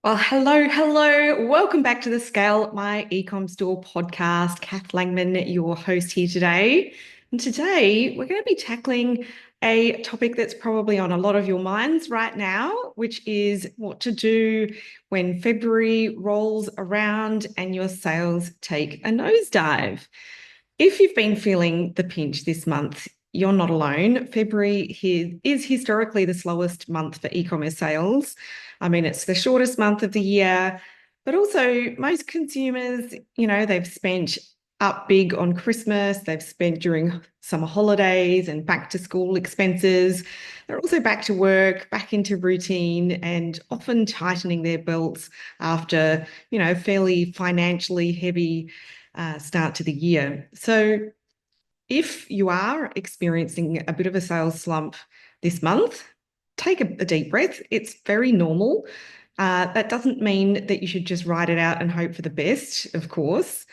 Well, hello. Welcome back to the Scale My Ecom Store podcast. Kath Langman, your host here today. And today we're going to be tackling a topic that's probably on a lot of your minds right now, which is what to do when February rolls around and your sales take a nosedive. If you've been feeling the pinch this month, you're not alone. February is historically the slowest month for e-commerce sales. I mean, it's the shortest month of the year, but also most consumers, they've spent up big on Christmas. They've spent during summer holidays and back to school expenses. They're also back to work, back into routine, and often tightening their belts after, fairly financially heavy start to the year. So if you are experiencing a bit of a sales slump this month, take a deep breath. It's very normal. That doesn't mean that you should just write it out and hope for the best, of course.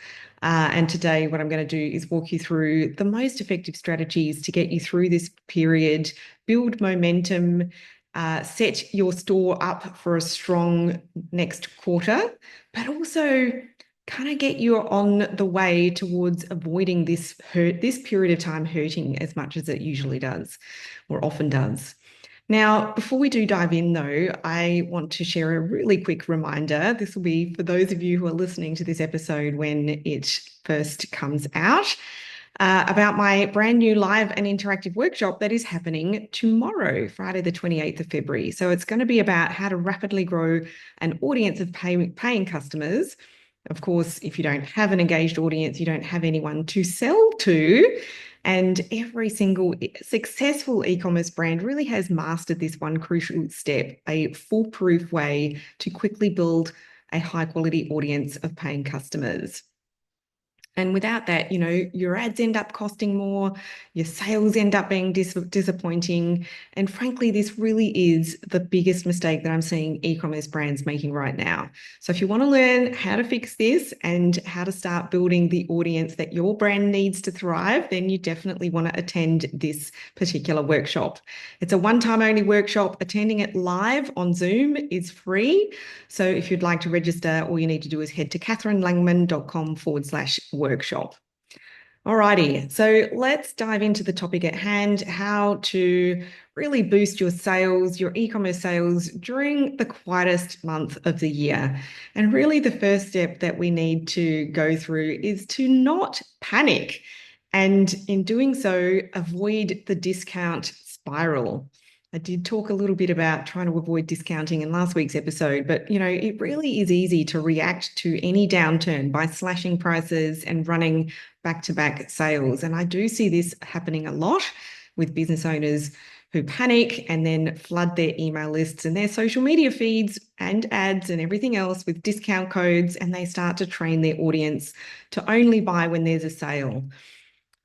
And today, what I'm going to do is walk you through the most effective strategies to get you through this period, build momentum, set your store up for a strong next quarter, but also kind of get you on the way towards avoiding this period of time hurting as much as it usually does or often does. Now, before we do dive in, though, I want to share a really quick reminder. This will be for those of you who are listening to this episode when it first comes out, about my brand new live and interactive workshop that is happening tomorrow, Friday, the 28th of February. So it's going to be about how to rapidly grow an audience of paying customers. Of course, if you don't have an engaged audience, you don't have anyone to sell to. And every single successful e-commerce brand really has mastered this one crucial step, a foolproof way to quickly build a high-quality audience of paying customers. And without that, your ads end up costing more, your sales end up being disappointing. And frankly, this really is the biggest mistake that I'm seeing e-commerce brands making right now. So if you want to learn how to fix this and how to start building the audience that your brand needs to thrive, then you definitely want to attend this particular workshop. It's a one-time only workshop. Attending it live on Zoom is free. So if you'd like to register, all you need to do is head to katherinelangman.com/workshop. Alrighty, so let's dive into the topic at hand, how to really boost your sales, your e-commerce sales during the quietest month of the year. And really the first step that we need to go through is to not panic. And in doing so, avoid the discount spiral. I did talk a little bit about trying to avoid discounting in last week's episode, but it really is easy to react to any downturn by slashing prices and running back-to-back sales. And I do see this happening a lot with business owners who panic and then flood their email lists and their social media feeds and ads and everything else with discount codes, and they start to train their audience to only buy when there's a sale.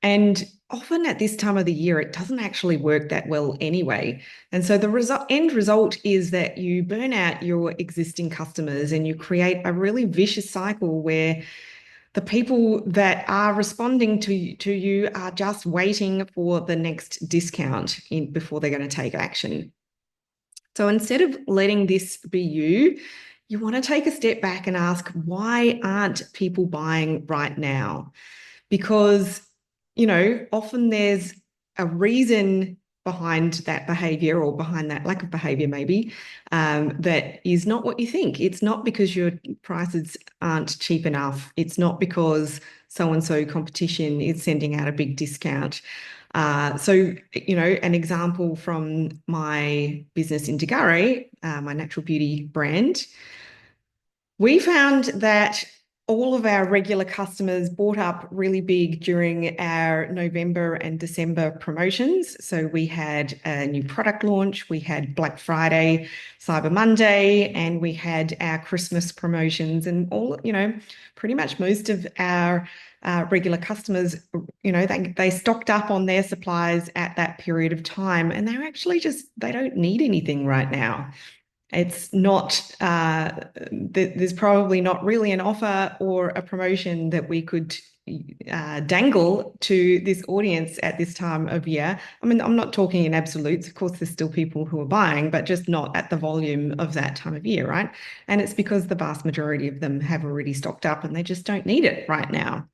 And often at this time of the year, it doesn't actually work that well anyway. And so the end result is that you burn out your existing customers and you create a really vicious cycle where the people that are responding to you are just waiting for the next discount before they're going to take action. So instead of letting this be you, you want to take a step back and ask, why aren't people buying right now? Because often there's a reason behind that behavior or behind that lack of behavior, maybe, that is not what you think. It's not because your prices aren't cheap enough. It's not because so-and-so competition is sending out a big discount. So, an example from my business in Degare, my natural beauty brand, we found that all of our regular customers bought up really big during our November and December promotions. So we had a new product launch, we had Black Friday, Cyber Monday, and we had our Christmas promotions, and all, pretty much most of our regular customers, they stocked up on their supplies at that period of time, and they're actually they don't need anything right now. It's not, there's probably not really an offer or a promotion that we could dangle to this audience at this time of year. I mean, I'm not talking in absolutes. Of course, there's still people who are buying, but just not at the volume of that time of year, right? And it's because the vast majority of them have already stocked up and they just don't need it right now.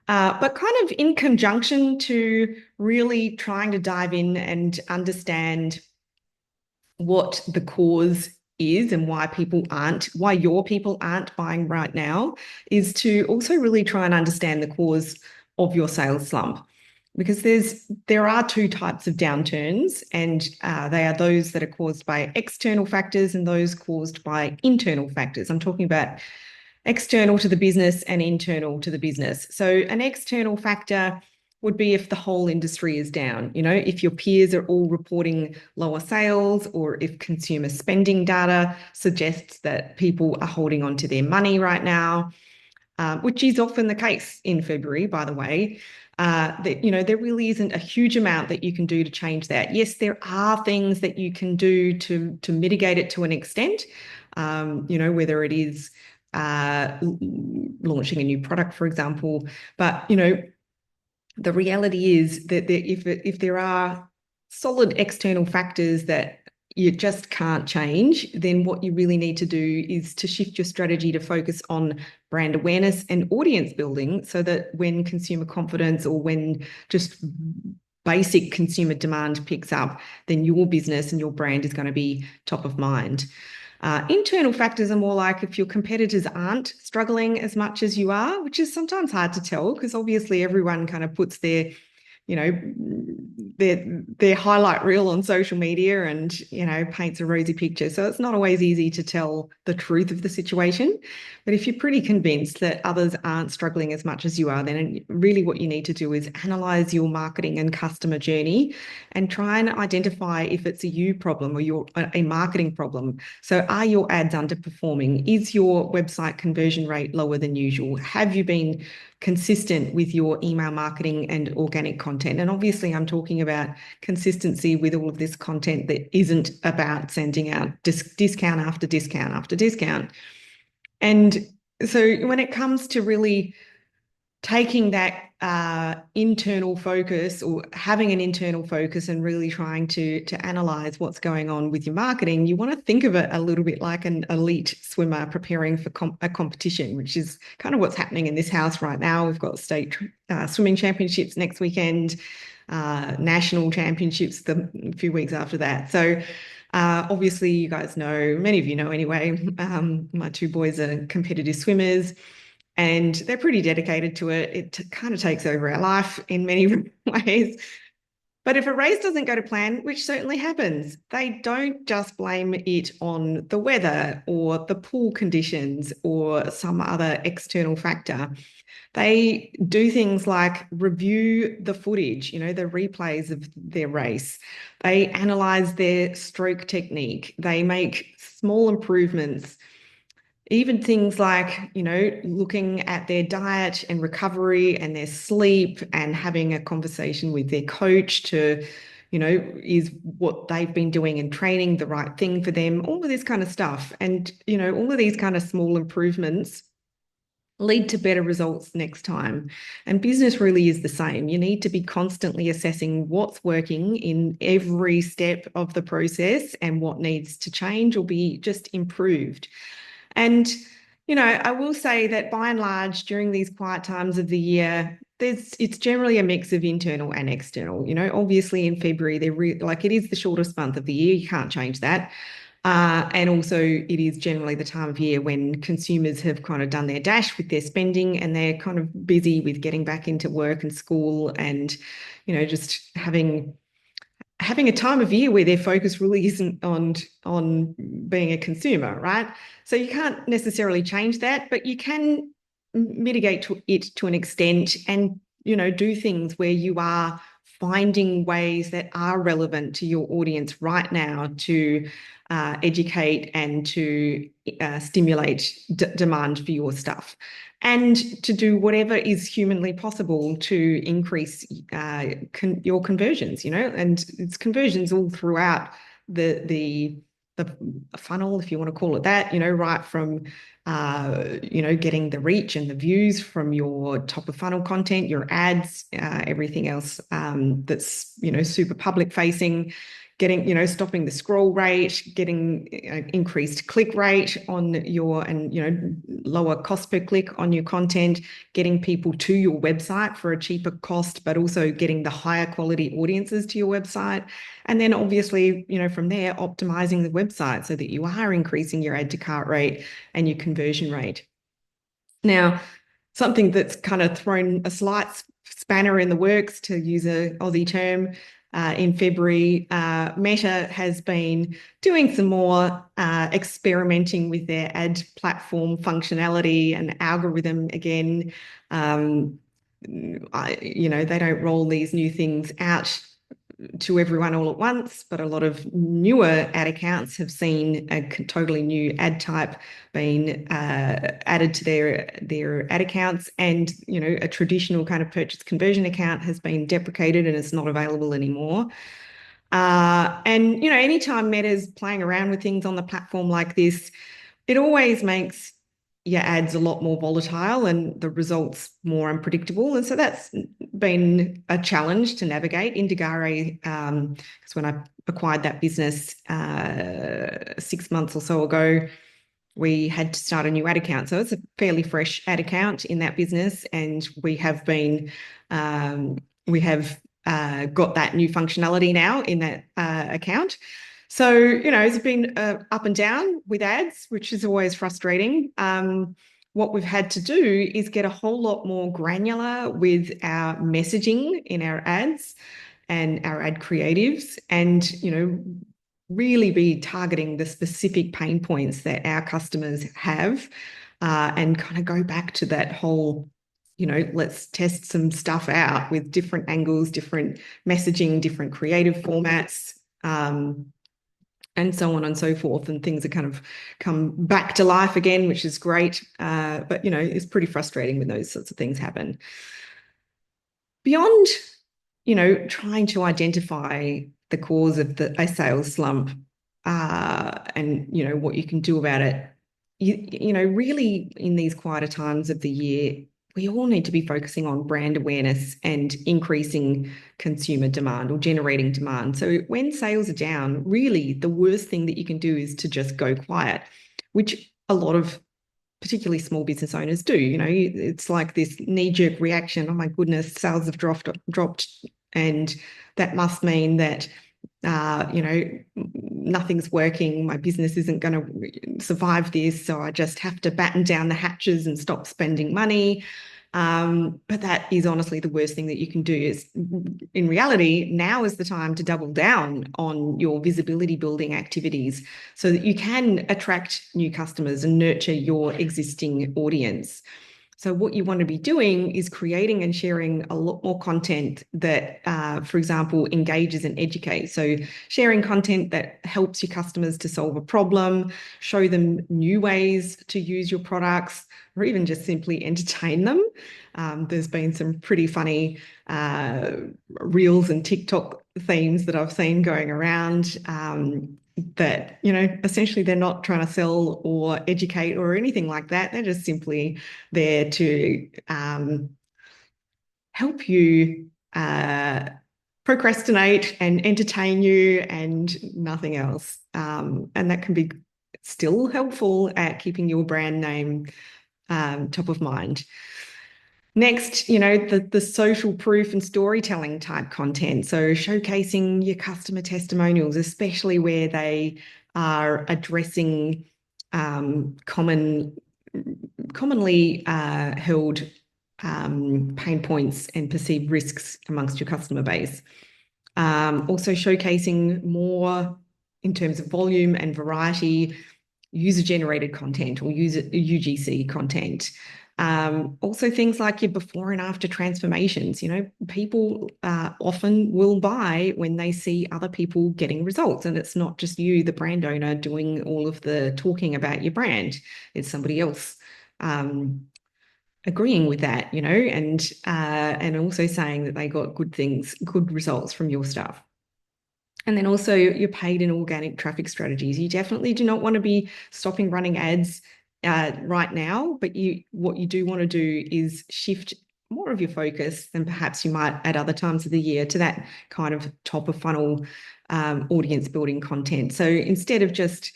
But kind of in conjunction to really trying to dive in and understand what the cause is and why your people aren't buying right now, is to also really try and understand the cause of your sales slump. Because there are two types of downturns, and they are those that are caused by external factors and those caused by internal factors. I'm talking about external to the business and internal to the business. So an external factor would be if the whole industry is down, if your peers are all reporting lower sales, or if consumer spending data suggests that people are holding on to their money right now, which is often the case in February, by the way. There really isn't a huge amount that you can do to change that. Yes, there are things that you can do to mitigate it to an extent, whether it is launching a new product, for example. But, the reality is that if there are solid external factors that you just can't change, then what you really need to do is to shift your strategy to focus on brand awareness and audience building, so that when consumer confidence or when just basic consumer demand picks up, then your business and your brand is going to be top of mind. Internal factors are more like if your competitors aren't struggling as much as you are, which is sometimes hard to tell because obviously everyone kind of puts their highlight reel on social media and, paints a rosy picture. So it's not always easy to tell the truth of the situation. But if you're pretty convinced that others aren't struggling as much as you are, then really what you need to do is analyze your marketing and customer journey and try and identify if it's a you problem or a marketing problem. So are your ads underperforming? Is your website conversion rate lower than usual? Have you been consistent with your email marketing and organic content? And obviously I'm talking about consistency with all of this content that isn't about sending out discount after discount after discount. And so when it comes to really taking that internal focus, or having an internal focus, and really trying to analyze what's going on with your marketing, you want to think of it a little bit like an elite swimmer preparing for a competition, which is kind of what's happening in this house right now. We've got state swimming championships next weekend, national championships a few weeks after that. So obviously you guys know, many of you know anyway, my two boys are competitive swimmers, and they're pretty dedicated to it. It kind of takes over our life in many ways. But if a race doesn't go to plan, which certainly happens, they don't just blame it on the weather or the pool conditions or some other external factor. They do things like review the footage, the replays of their race. They analyze their stroke technique. They make small improvements. Even things like, looking at their diet and recovery and their sleep, and having a conversation with their coach to, is what they've been doing in training the right thing for them, all of this kind of stuff. And, all of these kind of small improvements lead to better results next time. And business really is the same. You need to be constantly assessing what's working in every step of the process and what needs to change or be just improved. And, I will say that by and large, during these quiet times of the year, it's generally a mix of internal and external. Obviously in February, it is the shortest month of the year. You can't change that. And also it is generally the time of year when consumers have kind of done their dash with their spending, and they're kind of busy with getting back into work and school and, just having a time of year where their focus really isn't on being a consumer, right? So you can't necessarily change that, but you can mitigate it to an extent, and do things where you are finding ways that are relevant to your audience right now to educate and to stimulate demand for your stuff, and to do whatever is humanly possible to increase your conversions, and it's conversions all throughout the the funnel, if you want to call it that, right from getting the reach and the views from your top of funnel content, your ads, everything else that's, super public facing, getting, stopping the scroll rate, getting increased click rate on your, and, lower cost per click on your content, getting people to your website for a cheaper cost, but also getting the higher quality audiences to your website. And then obviously, from there, optimizing the website so that you are increasing your add to cart rate and your conversion rate. Now, something that's kind of thrown a slight spanner in the works, to use an Aussie term, in February, Meta has been doing some more experimenting with their ad platform functionality and algorithm again. They don't roll these new things out to everyone all at once, but a lot of newer ad accounts have seen a totally new ad type being added to their ad accounts, and a traditional kind of purchase conversion account has been deprecated and it's not available anymore. And anytime Meta's playing around with things on the platform like this, it always makes your ads a lot more volatile and the results more unpredictable. And so that's been a challenge to navigate. Indagare, because when I acquired that business 6 months or so ago, we had to start a new ad account. So it's a fairly fresh ad account in that business. And we have got that new functionality now in that account. So, it's been up and down with ads, which is always frustrating. What we've had to do is get a whole lot more granular with our messaging in our ads and our ad creatives, and, really be targeting the specific pain points that our customers have, and kind of go back to that whole, let's test some stuff out with different angles, different messaging, different creative formats, and so on and so forth. And things are kind of come back to life again, which is great. But, it's pretty frustrating when those sorts of things happen. Beyond, trying to identify the cause of a sales slump, and, what you can do about it, really in these quieter times of the year, we all need to be focusing on brand awareness and increasing consumer demand or generating demand. So when sales are down, really the worst thing that you can do is to just go quiet, which a lot of particularly small business owners do. It's like this knee-jerk reaction. Oh my goodness, sales have dropped, and that must mean that nothing's working. My business isn't going to survive this, so I just have to batten down the hatches and stop spending money. But that is honestly the worst thing that you can do. Is, in reality, now is the time to double down on your visibility building activities so that you can attract new customers and nurture your existing audience. So what you want to be doing is creating and sharing a lot more content that, for example, engages and educates. So sharing content that helps your customers to solve a problem, show them new ways to use your products, or even just simply entertain them. There's been some pretty funny reels and TikTok themes that I've seen going around, that, essentially they're not trying to sell or educate or anything like that. They're just simply there to help you procrastinate and entertain you and nothing else. And that can be still helpful at keeping your brand name top of mind. Next, the social proof and storytelling type content. So showcasing your customer testimonials, especially where they are addressing commonly held pain points and perceived risks amongst your customer base. Also showcasing more in terms of volume and variety, user-generated content or UGC content. Also things like your before and after transformations. People often will buy when they see other people getting results, and it's not just you, the brand owner, doing all of the talking about your brand. It's somebody else agreeing with that, and also saying that they got good results from your stuff. And then also your paid and organic traffic strategies. You definitely do not want to be stopping running ads right now, but what you do want to do is shift more of your focus than perhaps you might at other times of the year to that kind of top of funnel audience building content. So instead of just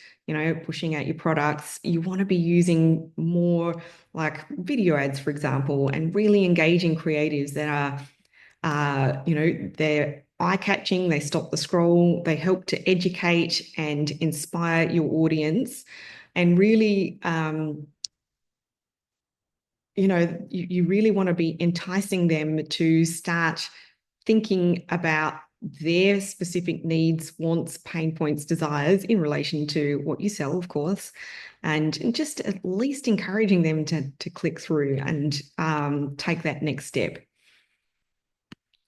pushing out your products, you want to be using more like video ads, for example, and really engaging creatives that are they're eye-catching, they stop the scroll, they help to educate and inspire your audience, and really, you really want to be enticing them to start thinking about their specific needs, wants, pain points, desires in relation to what you sell, of course, and just at least encouraging them to click through and take that next step.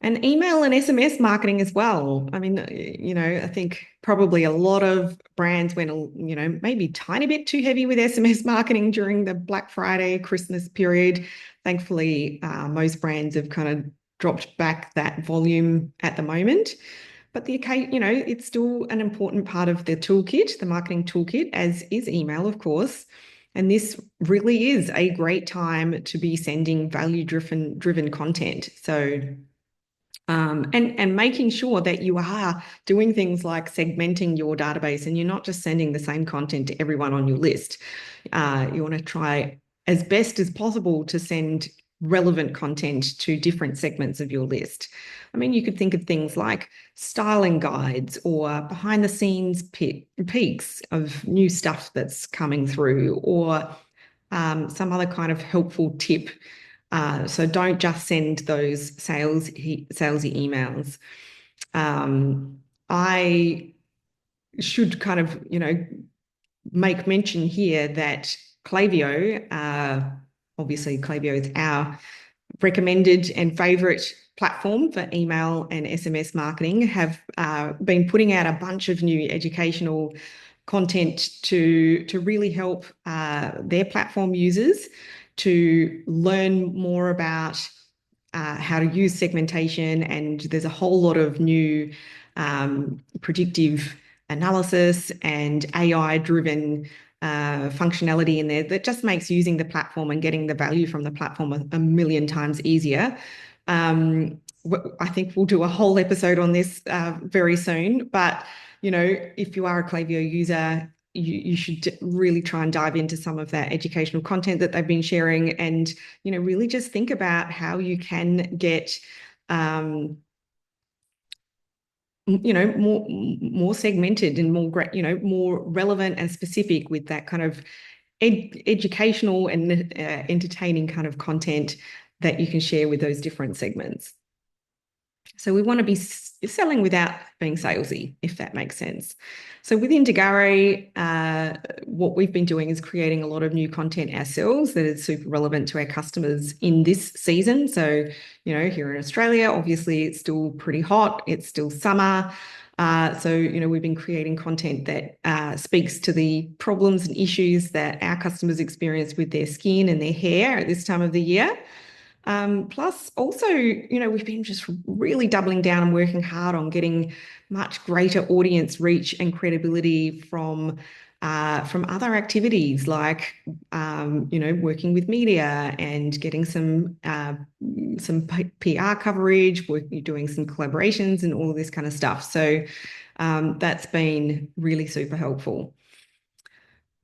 And email and SMS marketing as well. I mean, I think probably a lot of brands went, maybe a tiny bit too heavy with SMS marketing during the Black Friday, Christmas period. Thankfully, most brands have kind of dropped back that volume at the moment. But it's still an important part of the toolkit, the marketing toolkit, as is email, of course. And this really is a great time to be sending value-driven content. So and making sure that you are doing things like segmenting your database and you're not just sending the same content to everyone on your list. You want to try as best as possible to send relevant content to different segments of your list. I mean, you could think of things like styling guides or behind the scenes peeks of new stuff that's coming through, or some other kind of helpful tip. So don't just send those salesy emails. I should kind of, make mention here that Klaviyo, obviously Klaviyo is our recommended and favorite platform for email and SMS marketing, have been putting out a bunch of new educational content to really help their platform users to learn more about how to use segmentation. And there's a whole lot of new predictive analysis and AI-driven functionality in there that just makes using the platform and getting the value from the platform a million times easier. I think we'll do a whole episode on this very soon, but if you are a Klaviyo user, you should really try and dive into some of that educational content that they've been sharing, and really just think about how you can get more segmented and more relevant and specific with that kind of educational and entertaining kind of content that you can share with those different segments. So we want to be selling without being salesy, if that makes sense. So within Degare, what we've been doing is creating a lot of new content ourselves that is super relevant to our customers in this season. So, here in Australia, obviously it's still pretty hot. It's still summer. So, we've been creating content that speaks to the problems and issues that our customers experience with their skin and their hair at this time of the year. Plus, also, we've been just really doubling down and working hard on getting much greater audience reach and credibility from other activities like, working with media and getting some PR coverage, doing some collaborations and all this kind of stuff. So that's been really super helpful.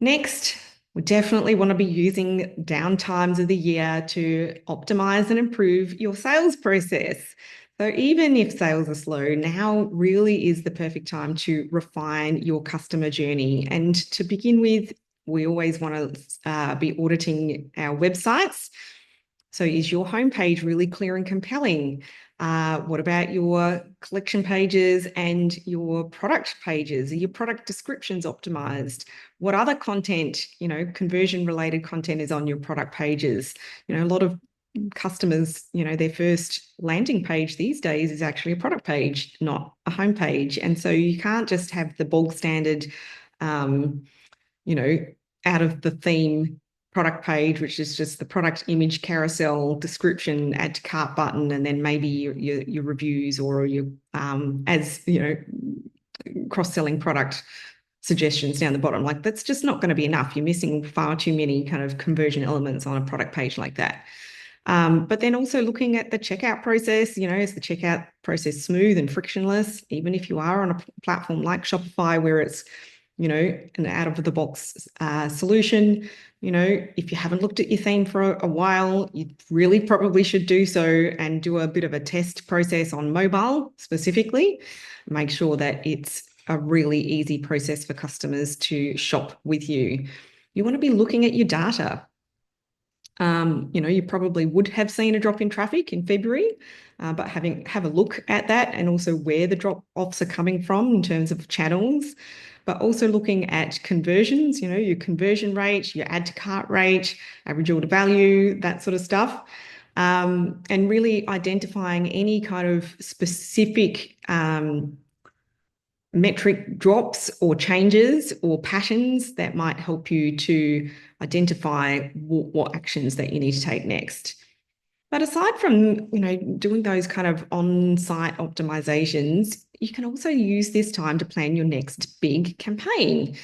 Next, we definitely want to be using downtimes of the year to optimize and improve your sales process. So even if sales are slow, now really is the perfect time to refine your customer journey. And to begin with, we always want to be auditing our websites. So is your homepage really clear and compelling? What about your collection pages and your product pages? Are your product descriptions optimized? What other content, conversion-related content is on your product pages? A lot of customers, their first landing page these days is actually a product page, not a homepage. And so you can't just have the bog standard, out of the theme product page, which is just the product image, carousel, description, add to cart button, and then maybe your reviews or your cross-selling product suggestions down the bottom. Like that's just not going to be enough. You're missing far too many kind of conversion elements on a product page like that. But then also looking at the checkout process, is the checkout process smooth and frictionless, even if you are on a platform like Shopify where it's, an out-of-the-box solution. If you haven't looked at your theme for a while, you really probably should do so and do a bit of a test process on mobile specifically. Make sure that it's a really easy process for customers to shop with you. You want to be looking at your data. You probably would have seen a drop in traffic in February, but have a look at that and also where the drop-offs are coming from in terms of channels, but also looking at conversions, your conversion rate, your add to cart rate, average order value, that sort of stuff. And really identifying any kind of specific metric drops or changes or patterns that might help you to identify what actions that you need to take next. But aside from, doing those kind of on-site optimizations, you can also use this time to plan your next big campaign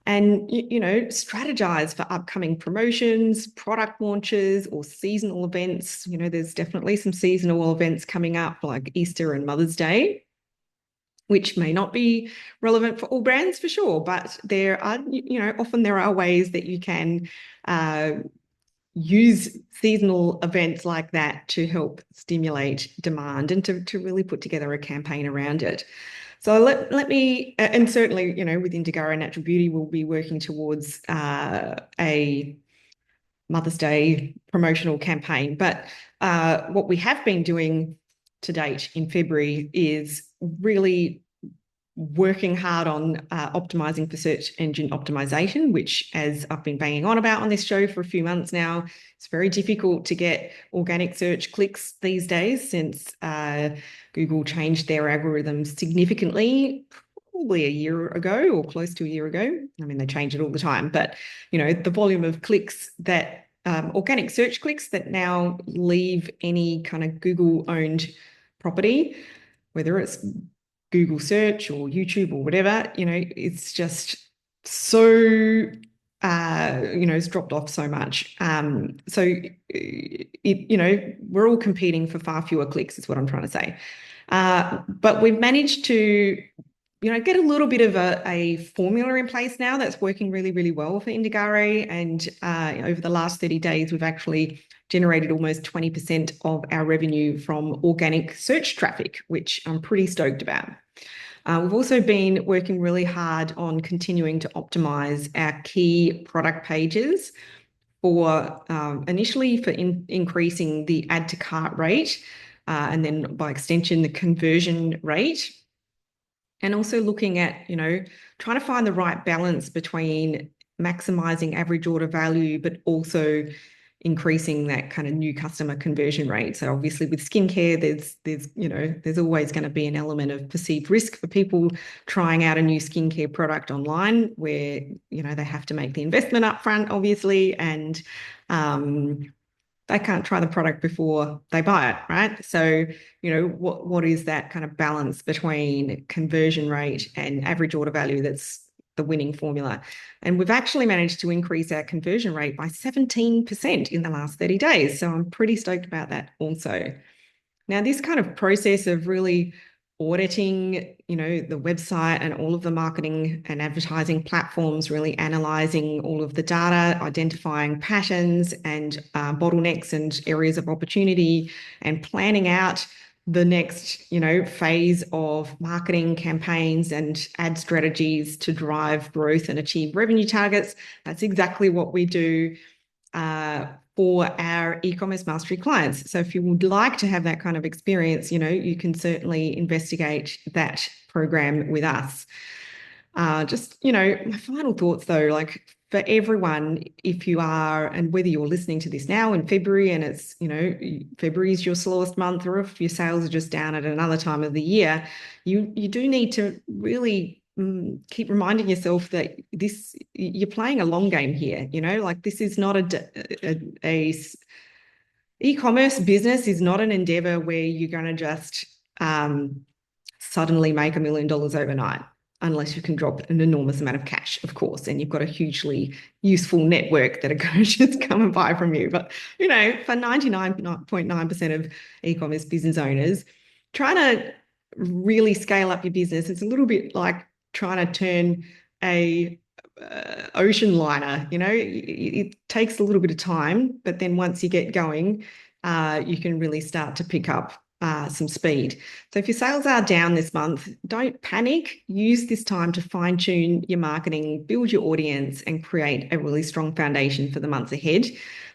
and, strategize for upcoming promotions, product launches, or seasonal events. There's definitely some seasonal events coming up like Easter and Mother's Day, which may not be relevant for all brands for sure, but there are, often there are ways that you can use seasonal events like that to help stimulate demand and to really put together a campaign around it. So let me, and certainly, with Indagara Natural Beauty, we'll be working towards a Mother's Day promotional campaign. But what we have been doing to date in February is really working hard on optimizing for search engine optimization, which, as I've been banging on about on this show for a few months now, it's very difficult to get organic search clicks these days since Google changed their algorithms significantly, probably a year ago or close to a year ago. I mean, they change it all the time, but the volume of clicks that organic search clicks that now leave any kind of Google-owned property, whether it's Google search or YouTube or whatever, it's just so, it's dropped off so much. So, we're all competing for far fewer clicks is what I'm trying to say. But we've managed to, get a little bit of a formula in place now that's working really, really well for Indagara. And over the last 30 days, we've actually generated almost 20% of our revenue from organic search traffic, which I'm pretty stoked about. We've also been working really hard on continuing to optimize our key product pages for initially for increasing the add to cart rate and then by extension, the conversion rate. And also looking at, trying to find the right balance between maximizing average order value, but also increasing that kind of new customer conversion rate. So obviously with skincare, there's always going to be an element of perceived risk for people trying out a new skincare product online where, they have to make the investment up front, obviously, and they can't try the product before they buy it, right? So, what is that kind of balance between conversion rate and average order value that's the winning formula? And we've actually managed to increase our conversion rate by 17% in the last 30 days. So I'm pretty stoked about that also. Now, this kind of process of really auditing, the website and all of the marketing and advertising platforms, really analyzing all of the data, identifying patterns and bottlenecks and areas of opportunity, and planning out the next, phase of marketing campaigns and ad strategies to drive growth and achieve revenue targets. That's exactly what we do for our e-commerce mastery clients. So if you would like to have that kind of experience, you can certainly investigate that program with us. Just, my final thoughts though, like for everyone, if you are, and whether you're listening to this now in February and it's, February is your slowest month, or if your sales are just down at another time of the year, you do need to really keep reminding yourself that you're playing a long game here. Like this is not a e-commerce business is not an endeavor where you're going to just suddenly make $1 million overnight. unless you can drop an enormous amount of cash, of course, and you've got a hugely useful network that are going to just come and buy from you. But, for 99.9% of e-commerce business owners, trying to really scale up your business, it's a little bit like trying to turn a ocean liner. It takes a little bit of time, but then once you get going, you can really start to pick up some speed. So if your sales are down this month, don't panic. Use this time to fine tune your marketing, build your audience, and create a really strong foundation for the months ahead.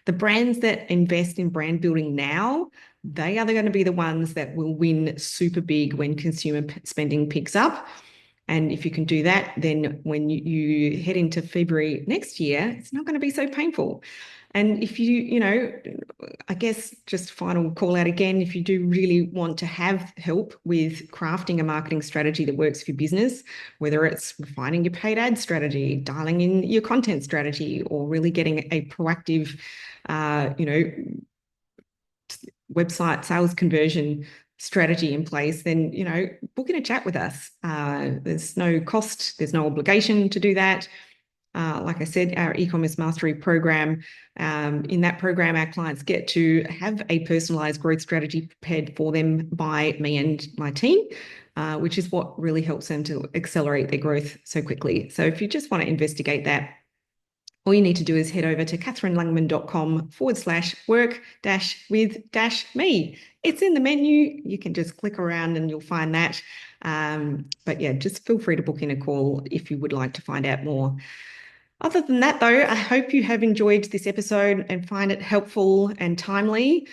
The brands that invest in brand building now, they are going to be the ones that will win super big when consumer spending picks up. And if you can do that, then when you head into February next year, it's not going to be so painful. And if I guess just final call out again, if you do really want to have help with crafting a marketing strategy that works for your business, whether it's refining your paid ad strategy, dialing in your content strategy, or really getting a proactive, website sales conversion strategy in place, then, book in a chat with us. There's no cost, there's no obligation to do that. Like I said, our e-commerce mastery program, in that program, our clients get to have a personalized growth strategy prepared for them by me and my team, which is what really helps them to accelerate their growth so quickly. So if you just want to investigate that, all you need to do is head over to katherineLangman.com/work-with-me. It's in the menu. You can just click around and you'll find that. But yeah, just feel free to book in a call if you would like to find out more. Other than that, though, I hope you have enjoyed this episode and find it helpful and timely.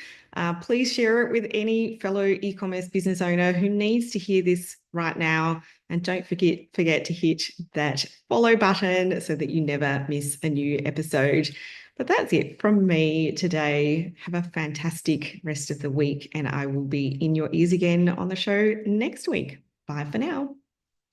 Please share it with any fellow e-commerce business owner who needs to hear this right now. And don't forget to hit that follow button so that you never miss a new episode. But that's it from me today. Have a fantastic rest of the week, and I will be in your ears again on the show next week. Bye for now.